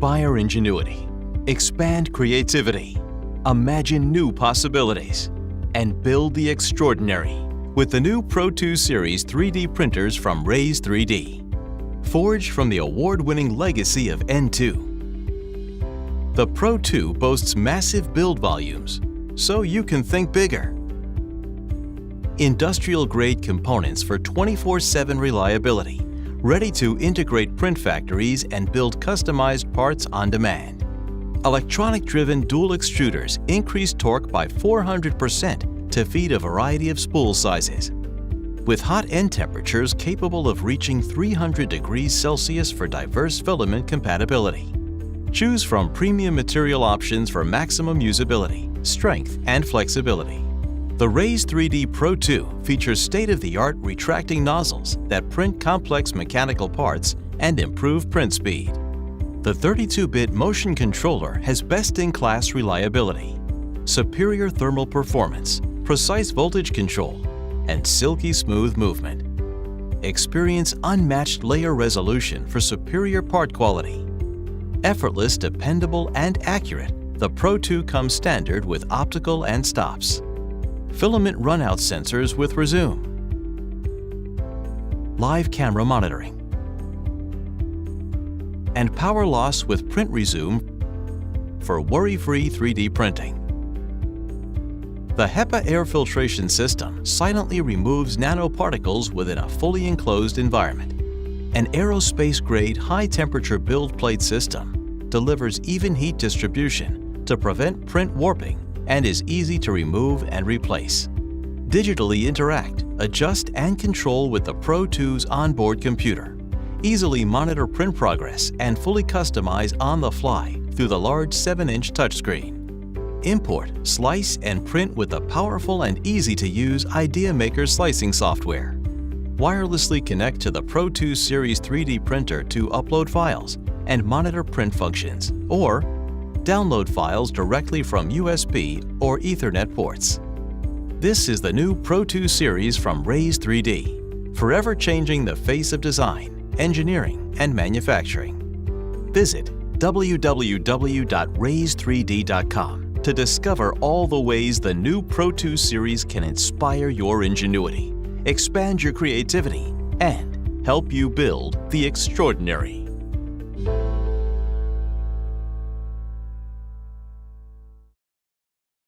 Inspire ingenuity, expand creativity, imagine new possibilities, and build the extraordinary with the new Pro2 Series 3D printers from RAISE3D. Forged from the award-winning legacy of N2. The Pro2 boasts massive build volumes, so you can think bigger. Industrial-grade components for 24/7 reliability, ready to integrate print factories and build customized parts on demand. Electronic-driven dual extruders increase torque by 400% to feed a variety of spool sizes. With hot end temperatures capable of reaching 300 degrees Celsius for diverse filament compatibility. Choose from premium material options for maximum usability, strength, and flexibility. The RAISE3D PRO2 features state-of-the-art retracting nozzles that print complex mechanical parts and improve print speed. The 32-bit motion controller has best-in-class reliability, superior thermal performance, precise voltage control, and silky smooth movement. Experience unmatched layer resolution for superior part quality. Effortless, dependable, and accurate, the Pro2 comes standard with optical and stops. Filament runout sensors with resume. Live camera monitoring. And power loss with print resume for worry-free 3D printing. The HEPA air filtration system silently removes nanoparticles within a fully enclosed environment. An aerospace-grade high-temperature build plate system delivers even heat distribution to prevent print warping and is easy to remove and replace. Digitally interact, adjust, and control with the Pro2's onboard computer. Easily monitor print progress and fully customize on the fly through the large 7-inch touchscreen. Import, slice, and print with the powerful and easy-to-use IdeaMaker slicing software. Wirelessly connect to the Pro2 Series 3D printer to upload files and monitor print functions, or download files directly from USB or Ethernet ports. This is the new Pro2 Series from RAISE3D, forever changing the face of design, engineering, and manufacturing. Visit www.raise3d.com to discover all the ways the new Pro2 Series can inspire your ingenuity, expand your creativity, and help you build the extraordinary.